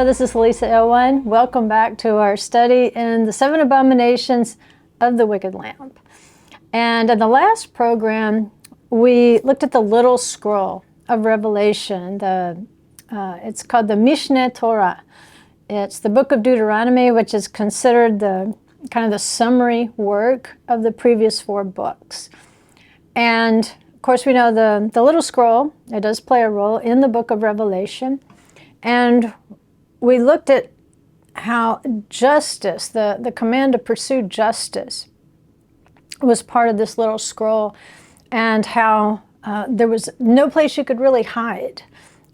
Hello, this is Lisa Elwine. Welcome back to our study in the 7 Abominations of the Wicked Lamp. And in the last program, we looked at the little scroll of Revelation. It's called the Mishneh Torah. It's the book of Deuteronomy, which is considered the kind of the summary work of the previous 4 books. And of course, we know the little scroll, it does play a role in the book of Revelation. And we looked at how justice, the command to pursue justice, was part of this little scroll, and how there was no place you could really hide.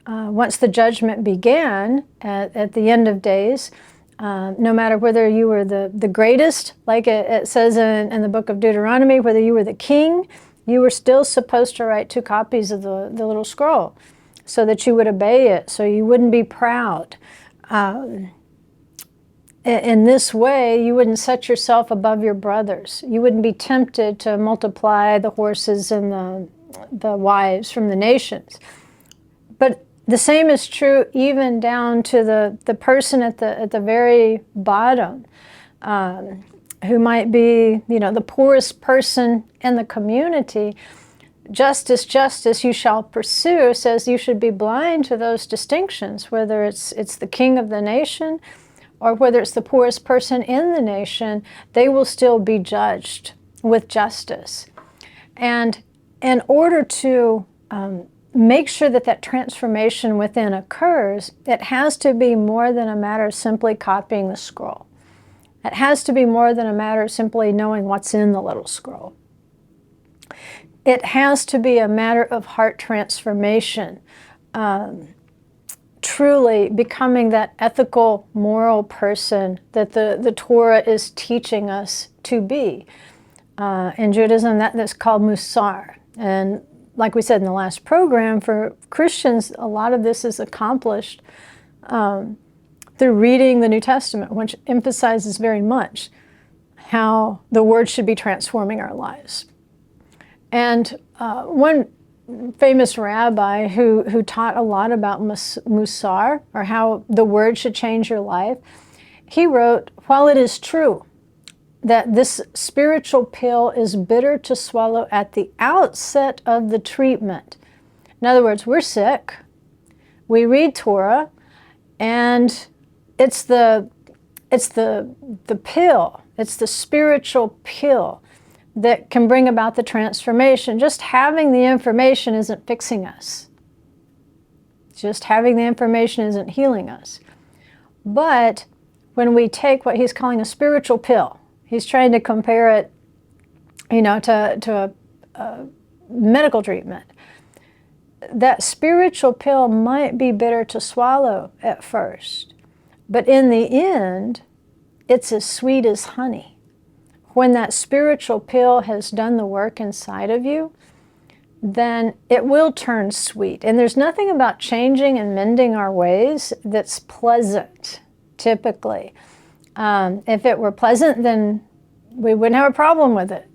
Once the judgment began at the end of days, no matter whether you were the greatest, like it says in the book of Deuteronomy, whether you were the king, you were still supposed to write 2 copies of the little scroll so that you would obey it, so you wouldn't be proud. In this way, you wouldn't set yourself above your brothers. You wouldn't be tempted to multiply the horses and the wives from the nations. But the same is true even down to the person at the very bottom, who might be, the poorest person in the community. Justice, justice, you shall pursue, says you should be blind to those distinctions, whether it's the king of the nation or whether it's the poorest person in the nation, they will still be judged with justice. And in order to make sure that transformation within occurs, it has to be more than a matter of simply copying the scroll. It has to be more than a matter of simply knowing what's in the little scroll. It has to be a matter of heart transformation, truly becoming that ethical, moral person that the Torah is teaching us to be. In Judaism, that's called musar. And like we said in the last program, for Christians, a lot of this is accomplished through reading the New Testament, which emphasizes very much how the Word should be transforming our lives. And one famous rabbi who taught a lot about musar, or how the Word should change your life, he wrote, "While it is true that this spiritual pill is bitter to swallow at the outset of the treatment." In other words, we're sick, we read Torah, and it's the pill, it's the spiritual pill that can bring about the transformation. Just having the information isn't fixing us. Just having the information isn't healing us. But when we take what he's calling a spiritual pill, he's trying to compare it, to a medical treatment. That spiritual pill might be bitter to swallow at first, but in the end, it's as sweet as honey. When that spiritual pill has done the work inside of you, then it will turn sweet. And there's nothing about changing and mending our ways that's pleasant, typically. If it were pleasant, then we wouldn't have a problem with it.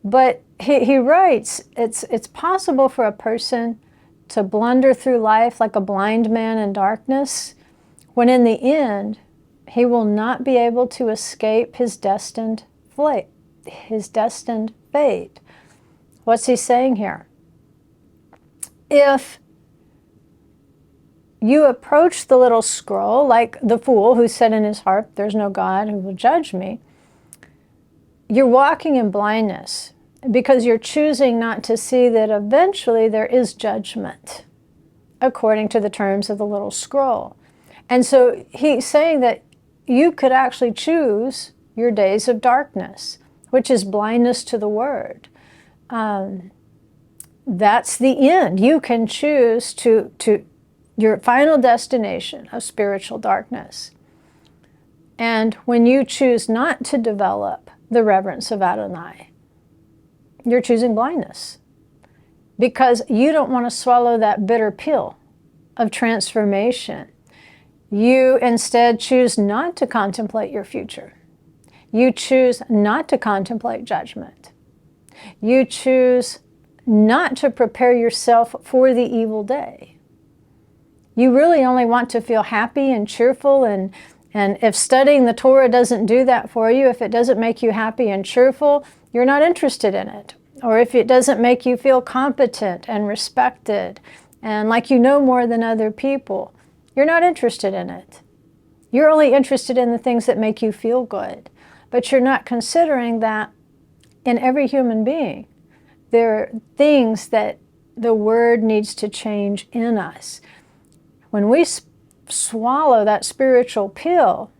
But he writes, it's possible for a person to blunder through life like a blind man in darkness, when in the end, he will not be able to escape his destined fate. What's he saying here? If you approach the little scroll like the fool who said in his heart, "There's no God who will judge me," you're walking in blindness because you're choosing not to see that eventually there is judgment according to the terms of the little scroll. And so he's saying that you could actually choose your days of darkness, which is blindness to the Word. That's the end. You can choose to your final destination of spiritual darkness. And when you choose not to develop the reverence of Adonai, you're choosing blindness, because you don't want to swallow that bitter pill of transformation. You instead choose not to contemplate your future. You choose not to contemplate judgment. You choose not to prepare yourself for the evil day. You really only want to feel happy and cheerful, and if studying the Torah doesn't do that for you, if it doesn't make you happy and cheerful, you're not interested in it. Or if it doesn't make you feel competent and respected and like you know more than other people, you're not interested in it. You're only interested in the things that make you feel good. But you're not considering that in every human being, there are things that the Word needs to change in us. When we swallow that spiritual pill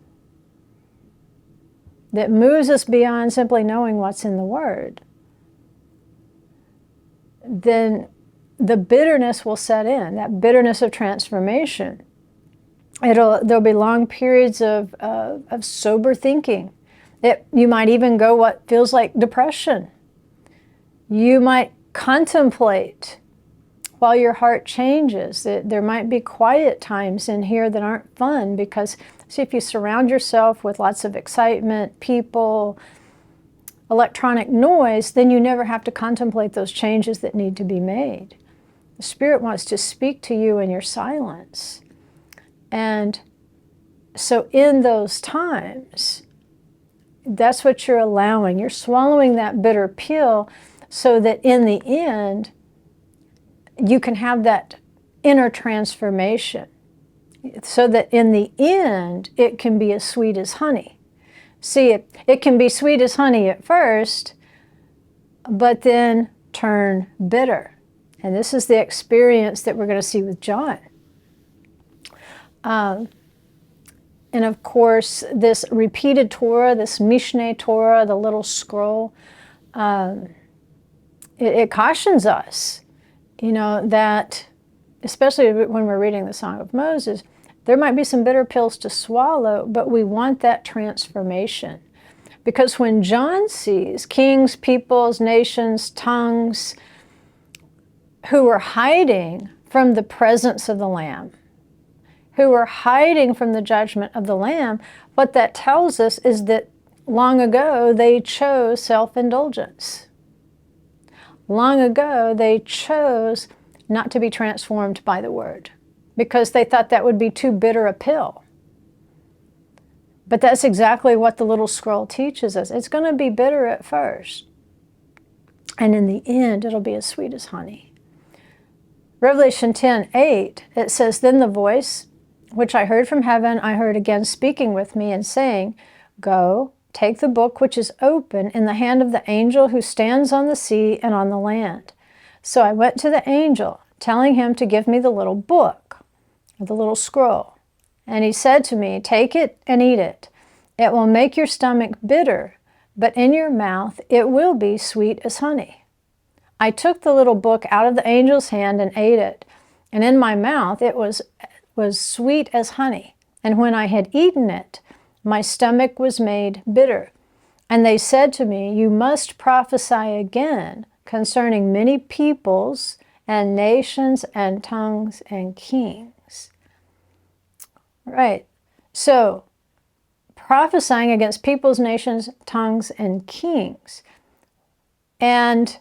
that moves us beyond simply knowing what's in the Word, then the bitterness will set in, that bitterness of transformation. There'll be long periods of sober thinking. You might even go what feels like depression. You might contemplate while your heart changes. There might be quiet times in here that aren't fun because, see, if you surround yourself with lots of excitement, people, electronic noise, then you never have to contemplate those changes that need to be made. The Spirit wants to speak to you in your silence. And so in those times, that's what you're allowing. You're swallowing that bitter pill so that in the end, you can have that inner transformation. So that in the end, it can be as sweet as honey. See, it can be sweet as honey at first, but then turn bitter. And this is the experience that we're going to see with John. And of course, this repeated Torah, this Mishneh Torah, the little scroll, it cautions us, that especially when we're reading the Song of Moses, there might be some bitter pills to swallow, but we want that transformation. Because when John sees kings, peoples, nations, tongues, who were hiding from the presence of the Lamb, who were hiding from the judgment of the Lamb, what that tells us is that long ago they chose self-indulgence. Long ago they chose not to be transformed by the Word because they thought that would be too bitter a pill. But that's exactly what the little scroll teaches us. It's going to be bitter at first, and in the end it'll be as sweet as honey. Revelation 10:8, it says, "Then the voice which I heard from heaven, I heard again speaking with me and saying, Go, take the book which is open in the hand of the angel who stands on the sea and on the land. So I went to the angel, telling him to give me the little book, the little scroll. And he said to me, Take it and eat it. It will make your stomach bitter, but in your mouth it will be sweet as honey. I took the little book out of the angel's hand and ate it, and in my mouth it was sweet as honey. And when I had eaten it, my stomach was made bitter. And they said to me, You must prophesy again concerning many peoples and nations and tongues and kings." Right. So, prophesying against peoples, nations, tongues, and kings. And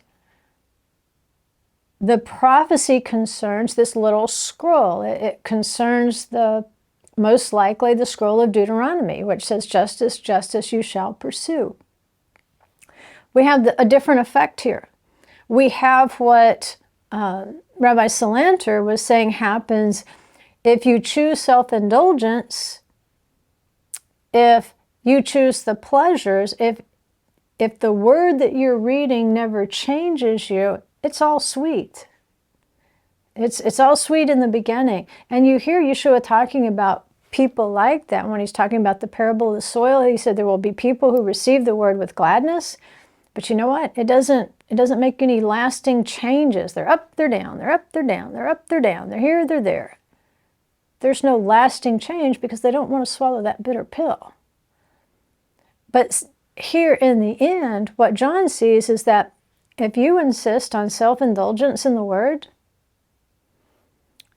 the prophecy concerns this little scroll. It concerns most likely the scroll of Deuteronomy, which says, Justice, justice you shall pursue. We have a different effect here. We have what Rabbi Salanter was saying happens if you choose self-indulgence, if you choose the pleasures, if the word that you're reading never changes you, it's all sweet. It's all sweet in the beginning. And you hear Yeshua talking about people like that when he's talking about the parable of the soil. He said there will be people who receive the word with gladness, but you know what? It doesn't make any lasting changes. They're up, they're down, they're up, they're down, they're up, they're down, they're here, they're there. There's no lasting change because they don't want to swallow that bitter pill. But here in the end, what John sees is that if you insist on self-indulgence in the Word,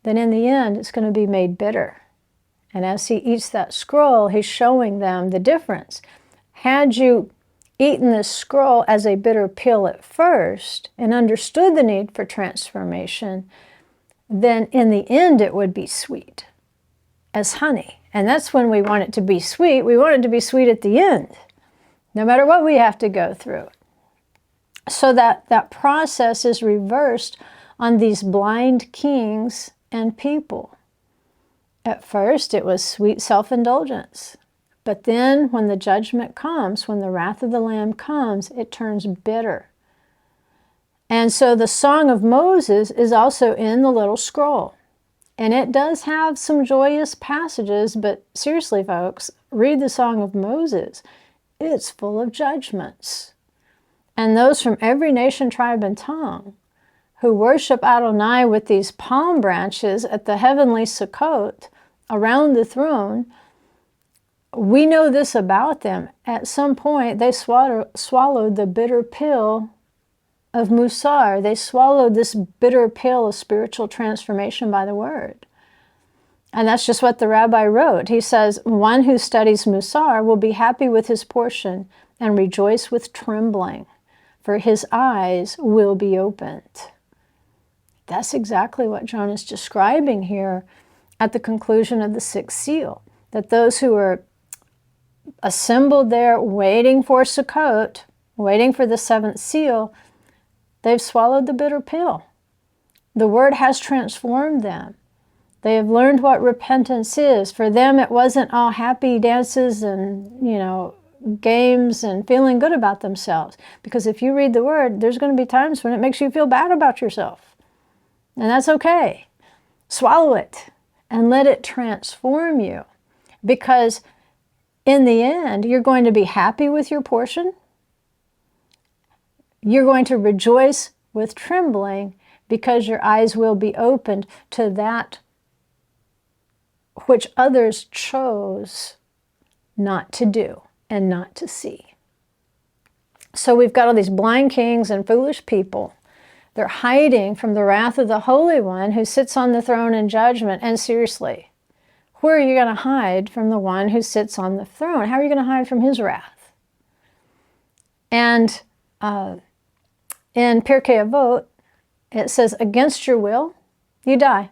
then in the end it's going to be made bitter. And as he eats that scroll, he's showing them the difference. Had you eaten this scroll as a bitter pill at first and understood the need for transformation, then in the end it would be sweet as honey. And that's when we want it to be sweet. We want it to be sweet at the end, no matter what we have to go through. So that process is reversed on these blind kings and people. At first, it was sweet self-indulgence. But then when the judgment comes, when the wrath of the Lamb comes, it turns bitter. And so the Song of Moses is also in the little scroll. And it does have some joyous passages, but seriously, folks, read the Song of Moses. It's full of judgments. And those from every nation, tribe, and tongue who worship Adonai with these palm branches at the heavenly Sukkot around the throne, we know this about them. At some point, they swallowed the bitter pill of Musar. They swallowed this bitter pill of spiritual transformation by the word. And that's just what the rabbi wrote. He says, one who studies Musar will be happy with his portion and rejoice with trembling, for his eyes will be opened. That's exactly what John is describing here at the conclusion of the sixth seal, that those who are assembled there waiting for Sukkot, waiting for the seventh seal, they've swallowed the bitter pill. The word has transformed them. They have learned what repentance is. For them, it wasn't all happy dances and, games and feeling good about themselves. Because if you read the word, there's going to be times when it makes you feel bad about yourself. And that's okay. Swallow it and let it transform you. Because in the end, you're going to be happy with your portion. You're going to rejoice with trembling because your eyes will be opened to that which others chose not to do and not to see. So we've got all these blind kings and foolish people. They're hiding from the wrath of the Holy One who sits on the throne in judgment. And seriously, where are you going to hide from the one who sits on the throne? How are you going to hide from his wrath? And in Pirkei Avot, it says, against your will, you die.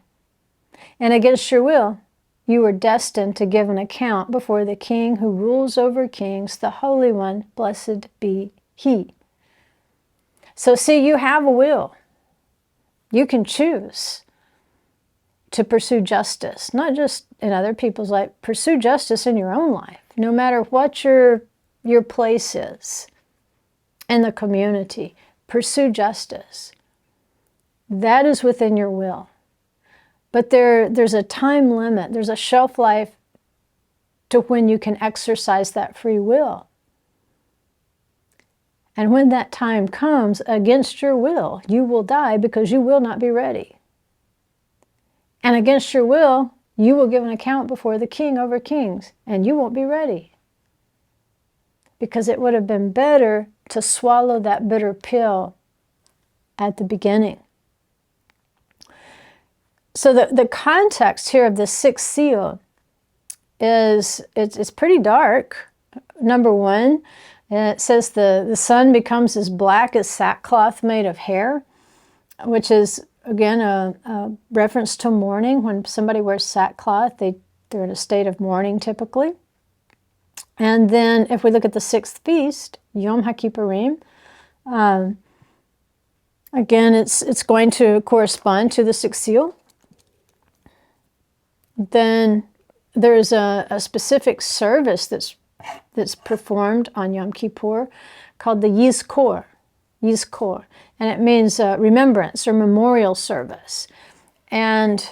And against your will, you are destined to give an account before the King who rules over kings, the Holy One, blessed be he. So see, you have a will. You can choose to pursue justice, not just in other people's life, pursue justice in your own life, no matter what your place is in the community. Pursue justice. That is within your will. But there's a time limit, there's a shelf life to when you can exercise that free will. And when that time comes, against your will, you will die because you will not be ready. And against your will, you will give an account before the King over kings, and you won't be ready. Because it would have been better to swallow that bitter pill at the beginning. So the context here of the sixth seal is, it's pretty dark. Number one, it says the sun becomes as black as sackcloth made of hair, which is, again, a reference to mourning. When somebody wears sackcloth, they're in a state of mourning typically. And then if we look at the sixth feast, Yom HaKippurim, again, it's going to correspond to the sixth seal. Then there's a specific service that's performed on Yom Kippur called the Yizkor, and it means remembrance or memorial service. And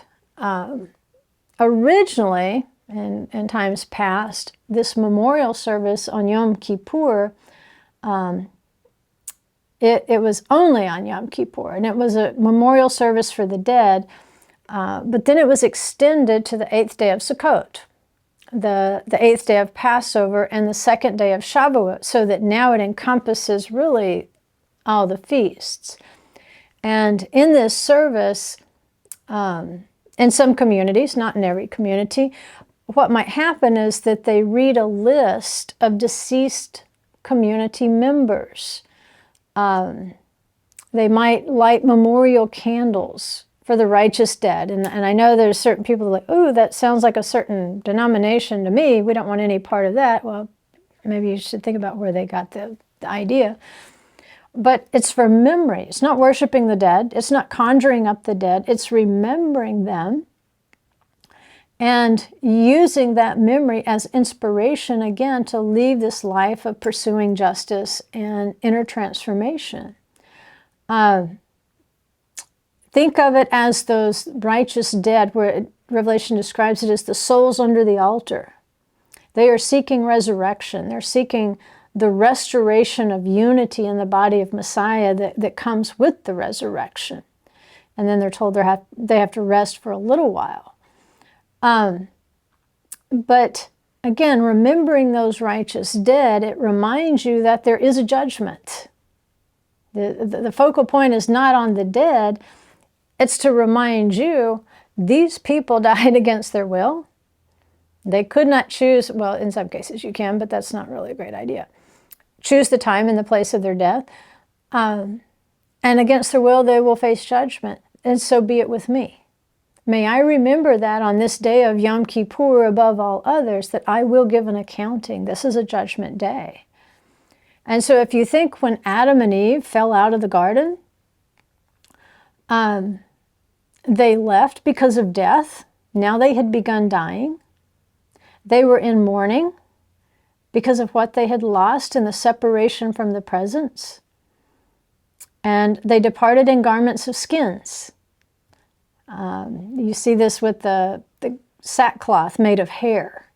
originally, in times past, this memorial service on Yom Kippur, it was only on Yom Kippur, and it was a memorial service for the dead. But then it was extended to the 8th day of Sukkot, the 8th day of Passover, and the 2nd day of Shavuot, so that now it encompasses really all the feasts. And in this service, in some communities, not in every community, what might happen is that they read a list of deceased community members. They might light memorial candles for the righteous dead. And I know there's certain people like, ooh, that sounds like a certain denomination to me. We don't want any part of that. Well, maybe you should think about where they got the idea. But it's for memory. It's not worshiping the dead. It's not conjuring up the dead. It's remembering them and using that memory as inspiration again to leave this life of pursuing justice and inner transformation. Think of it as those righteous dead, where Revelation describes it as the souls under the altar. They are seeking resurrection. They're seeking the restoration of unity in the body of Messiah that comes with the resurrection. And then they're told they have to rest for a little while. But again, remembering those righteous dead, it reminds you that there is a judgment. The focal point is not on the dead. It's to remind you, these people died against their will. They could not choose, well, in some cases you can, but that's not really a great idea. Choose the time and the place of their death. And against their will, they will face judgment. And so be it with me. May I remember that on this day of Yom Kippur above all others, that I will give an accounting. This is a judgment day. And so if you think when Adam and Eve fell out of the garden, they left because of death. Now they had begun dying. They were in mourning because of what they had lost in the separation from the presence. And they departed in garments of skins. You see this with the sackcloth made of hair.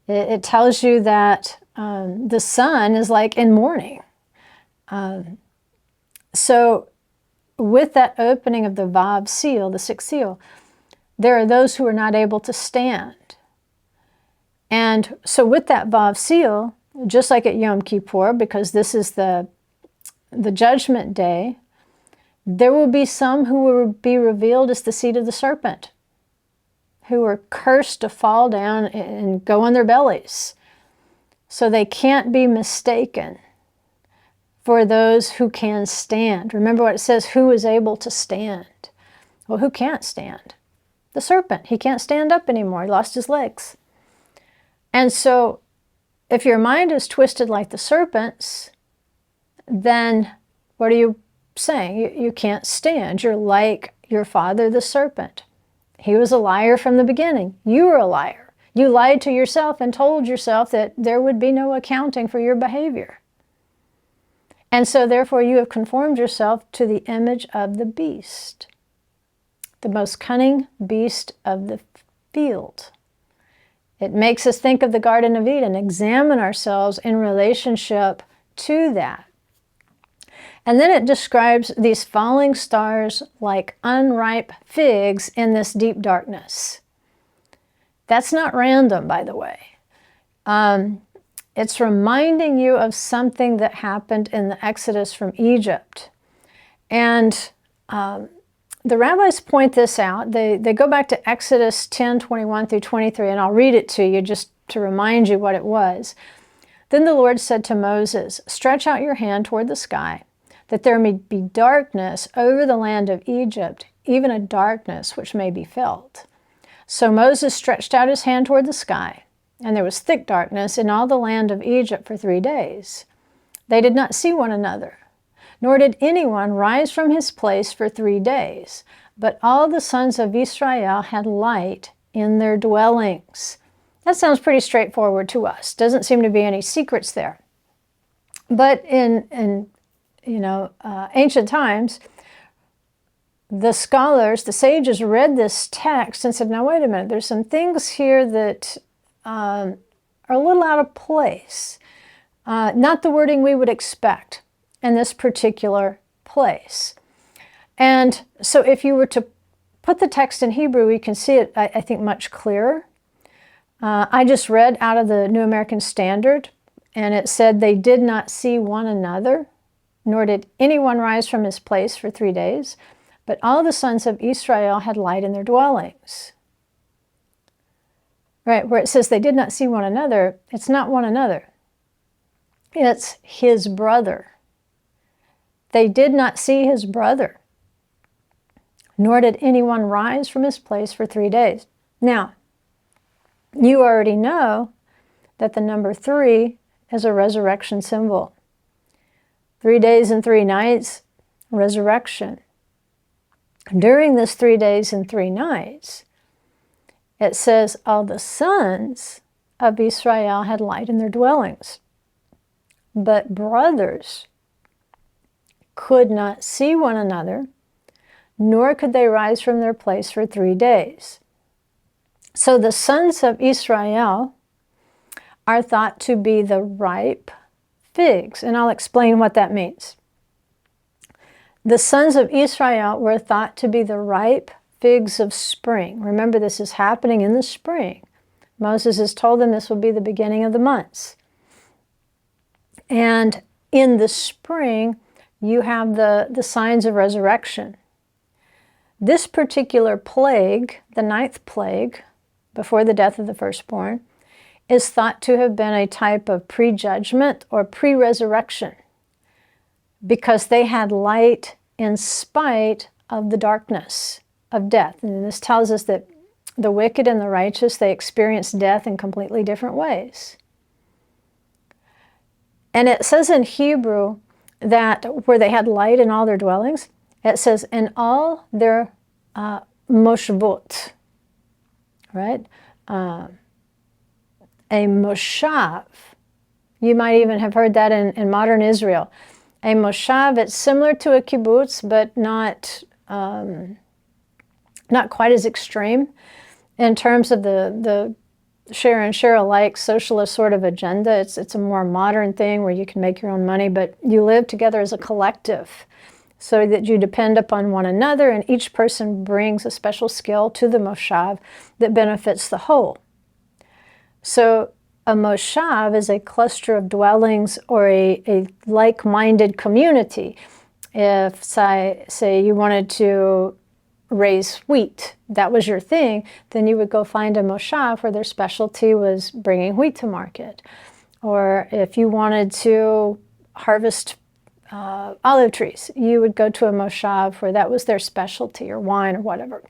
It tells you that the son is like in mourning. So with that opening of the Vav seal, the sixth seal, there are those who are not able to stand. And so with that Vav seal, just like at Yom Kippur, because this is the judgment day, there will be some who will be revealed as the seed of the serpent, who are cursed to fall down and go on their bellies. So they can't be mistaken for those who can stand. Remember what it says, who is able to stand? Well, who can't stand? The serpent. He can't stand up anymore. He lost his legs. And so if your mind is twisted like the serpent's, then what are you saying? You can't stand. You're like your father, the serpent. He was a liar from the beginning. You were a liar. You lied to yourself and told yourself that there would be no accounting for your behavior. And so therefore you have conformed yourself to the image of the beast, the most cunning beast of the field. It makes us think of the Garden of Eden, examine ourselves in relationship to that. And then it describes these falling stars like unripe figs in this deep darkness. That's not random, by the way. It's reminding you of something that happened in the Exodus from Egypt. And the rabbis point this out. They go back to Exodus 10:21 through 23, and I'll read it to you just to remind you what it was. Then the Lord said to Moses, "Stretch out your hand toward the sky, that there may be darkness over the land of Egypt, even a darkness which may be felt." So Moses stretched out his hand toward the sky, and there was thick darkness in all the land of Egypt for 3 days. They did not see one another, nor did anyone rise from his place for 3 days. But all the sons of Israel had light in their dwellings. That sounds pretty straightforward to us. Doesn't seem to be any secrets there. But in ancient times, the scholars, the sages read this text and said, now wait a minute, there's some things here that are a little out of place. Not the wording we would expect in this particular place. And so if you were to put the text in Hebrew, you can see it, I think, much clearer. I just read out of the New American Standard, and it said they did not see one another, nor did anyone rise from his place for 3 days, but all the sons of Israel had light in their dwellings. Right, where it says they did not see one another, it's not one another. It's his brother. They did not see his brother. nor did anyone rise from his place for 3 days. Now, you already know that the number 3 is a resurrection symbol. 3 days and 3 nights, resurrection. During this 3 days and 3 nights, it says all the sons of Israel had light in their dwellings. But brothers could not see one another, nor could they rise from their place for 3 days. So the sons of Israel are thought to be the ripe figs, and I'll explain what that means. The sons of Israel were thought to be the ripe figs of spring. Remember, this is happening in the spring. Moses has told them this will be the beginning of the months. And in the spring, you have the signs of resurrection. This particular plague, the 9th plague, before the death of the firstborn, is thought to have been a type of prejudgment or pre-resurrection, because they had light in spite of the darkness of death. And this tells us that the wicked and the righteous, they experience death in completely different ways. And it says in Hebrew that where they had light in all their dwellings, it says in all their moshvot, right? A moshav. You might even have heard that in modern Israel. A moshav, it's similar to a kibbutz, but not quite as extreme in terms of the share and share alike socialist sort of agenda. It's a more modern thing where you can make your own money, but you live together as a collective so that you depend upon one another, and each person brings a special skill to the moshav that benefits the whole. So a moshav is a cluster of dwellings or a like-minded community. If, say you wanted to raise wheat, that was your thing, then you would go find a moshav where their specialty was bringing wheat to market. Or if you wanted to harvest olive trees, you would go to a moshav where that was their specialty, or wine, or whatever.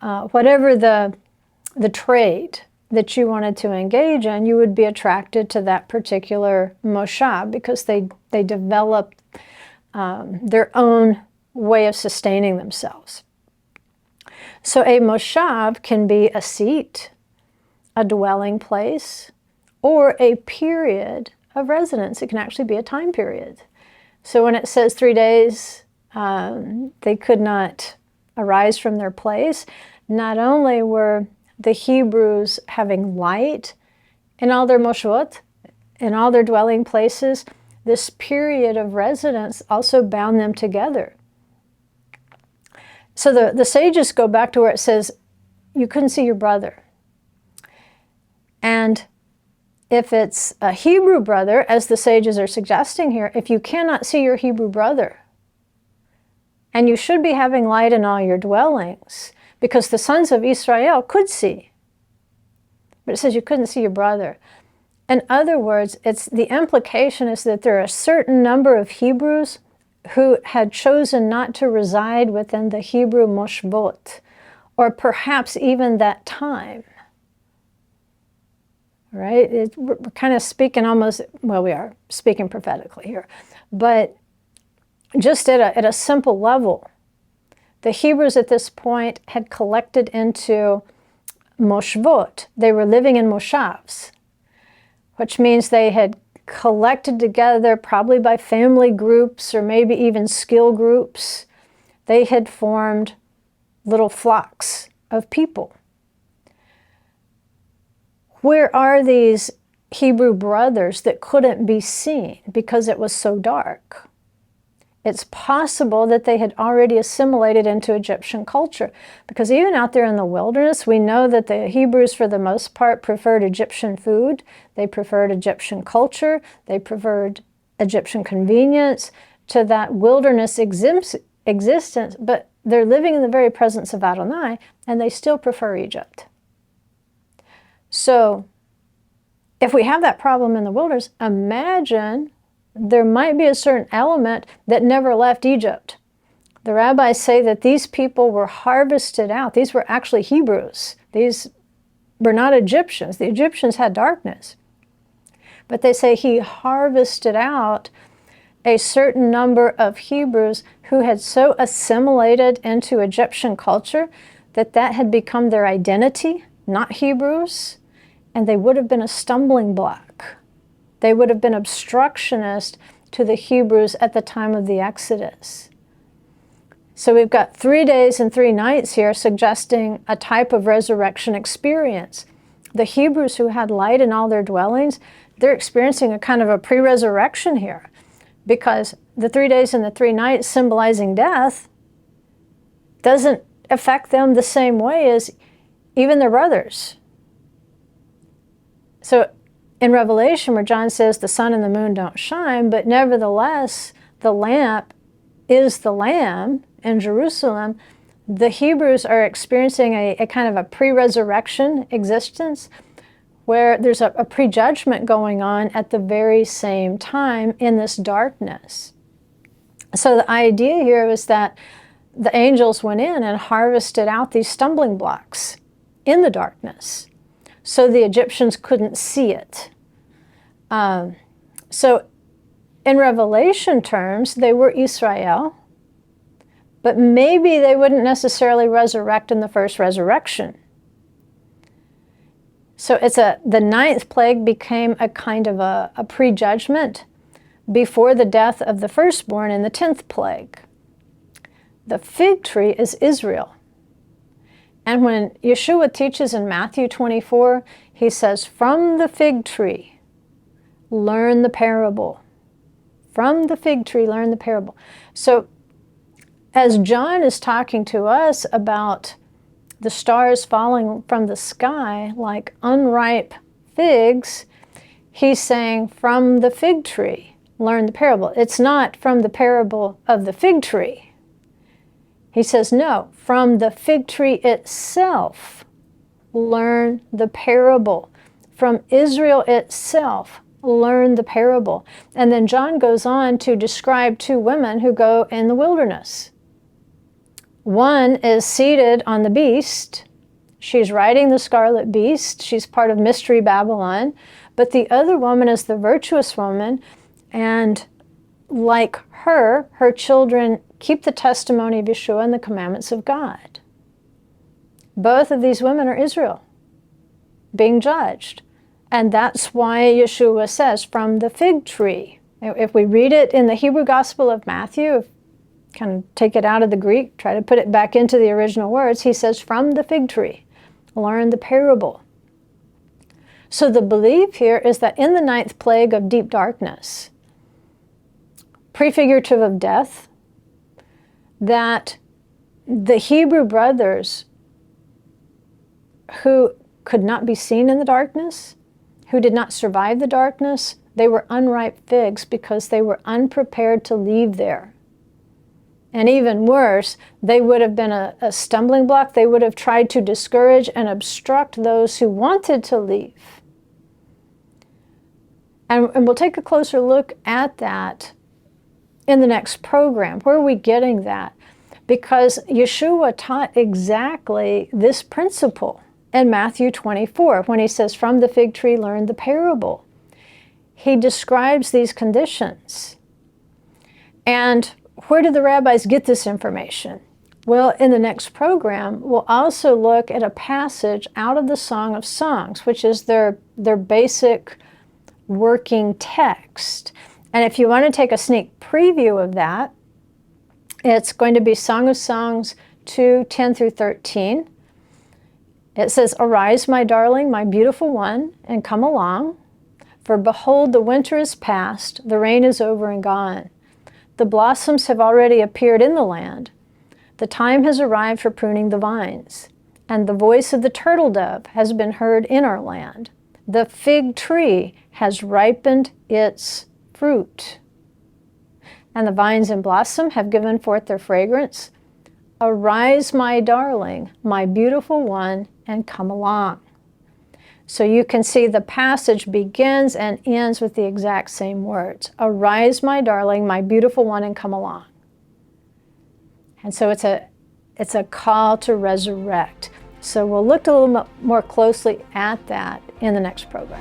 Whatever the trade that you wanted to engage in, you would be attracted to that particular moshav because they developed their own way of sustaining themselves. So a moshav can be a seat, a dwelling place, or a period of residence. It can actually be a time period. So when it says 3 days, they could not arise from their place, not only were the Hebrews having light in all their moshvot, in all their dwelling places, this period of residence also bound them together. So the sages go back to where it says, you couldn't see your brother. And if it's a Hebrew brother, as the sages are suggesting here, if you cannot see your Hebrew brother, and you should be having light in all your dwellings, because the sons of Israel could see, but it says you couldn't see your brother. In other words, the implication is that there are a certain number of Hebrews who had chosen not to reside within the Hebrew moshvot, or perhaps even that time. Right? We're kind of speaking almost, well, we are speaking prophetically here, but just at a simple level, the Hebrews at this point had collected into moshvot. They were living in moshavs, which means they had collected together, probably by family groups or maybe even skill groups. They had formed little flocks of people. Where are these Hebrew brothers that couldn't be seen because it was so dark? It's possible that they had already assimilated into Egyptian culture, because even out there in the wilderness, we know that the Hebrews, for the most part, preferred Egyptian food. They preferred Egyptian culture. They preferred Egyptian convenience to that wilderness existence, but they're living in the very presence of Adonai, and they still prefer Egypt. So if we have that problem in the wilderness, imagine there might be a certain element that never left Egypt. The rabbis say that these people were harvested out. These were actually Hebrews. These were not Egyptians. The Egyptians had darkness. But they say he harvested out a certain number of Hebrews who had so assimilated into Egyptian culture that that had become their identity, not Hebrews, and they would have been a stumbling block. They would have been obstructionist to the Hebrews at the time of the Exodus. So we've got 3 days and 3 nights here suggesting a type of resurrection experience. The Hebrews who had light in all their dwellings, they're experiencing a kind of a pre-resurrection here, because the 3 days and the 3 nights symbolizing death doesn't affect them the same way as even their brothers. So in Revelation, where John says the sun and the moon don't shine, but nevertheless the lamp is the Lamb in Jerusalem, the Hebrews are experiencing a kind of a pre-resurrection existence where there's a prejudgment going on at the very same time in this darkness. So the idea here is that the angels went in and harvested out these stumbling blocks in the darkness, so the Egyptians couldn't see it. So in Revelation terms, they were Israel, but maybe they wouldn't necessarily resurrect in the first resurrection. So it's the 9th plague became a kind of a prejudgment before the death of the firstborn in the 10th plague. The fig tree is Israel. And when Yeshua teaches in Matthew 24, he says, from the fig tree, learn the parable. From the fig tree, learn the parable. So as John is talking to us about the stars falling from the sky like unripe figs, he's saying from the fig tree, learn the parable. It's not from the parable of the fig tree. He says, no, from the fig tree itself, learn the parable. From Israel itself, learn the parable. And then John goes on to describe 2 women who go in the wilderness. One is seated on the beast. She's riding the scarlet beast. She's part of Mystery Babylon. But the other woman is the virtuous woman. And like her children keep the testimony of Yeshua and the commandments of God. Both of these women are Israel being judged. And that's why Yeshua says, from the fig tree. If we read it in the Hebrew Gospel of Matthew, kind of take it out of the Greek, try to put it back into the original words, he says, from the fig tree, learn the parable. So the belief here is that in the 9th plague of deep darkness, prefigurative of death, that the Hebrew brothers who could not be seen in the darkness, who did not survive the darkness, they were unripe figs because they were unprepared to leave there. And even worse, they would have been a stumbling block. They would have tried to discourage and obstruct those who wanted to leave. And we'll take a closer look at that in the next program. Where are we getting that? Because Yeshua taught exactly this principle in Matthew 24, when he says, from the fig tree, learn the parable. He describes these conditions. And where do the rabbis get this information? Well, in the next program, we'll also look at a passage out of the Song of Songs, which is their basic working text. And if you want to take a sneak preview of that, it's going to be Song of Songs 2:10 through 13. It says, arise, my darling, my beautiful one, and come along. For behold, the winter is past, the rain is over and gone. The blossoms have already appeared in the land. The time has arrived for pruning the vines, and the voice of the turtle dove has been heard in our land. The fig tree has ripened its fruit, and the vines in blossom have given forth their fragrance. Arise, my darling, my beautiful one, and come along. So you can see the passage begins and ends with the exact same words. Arise, my darling, my beautiful one, and come along. And so it's a call to resurrect. So we'll look a little more closely at that in the next program.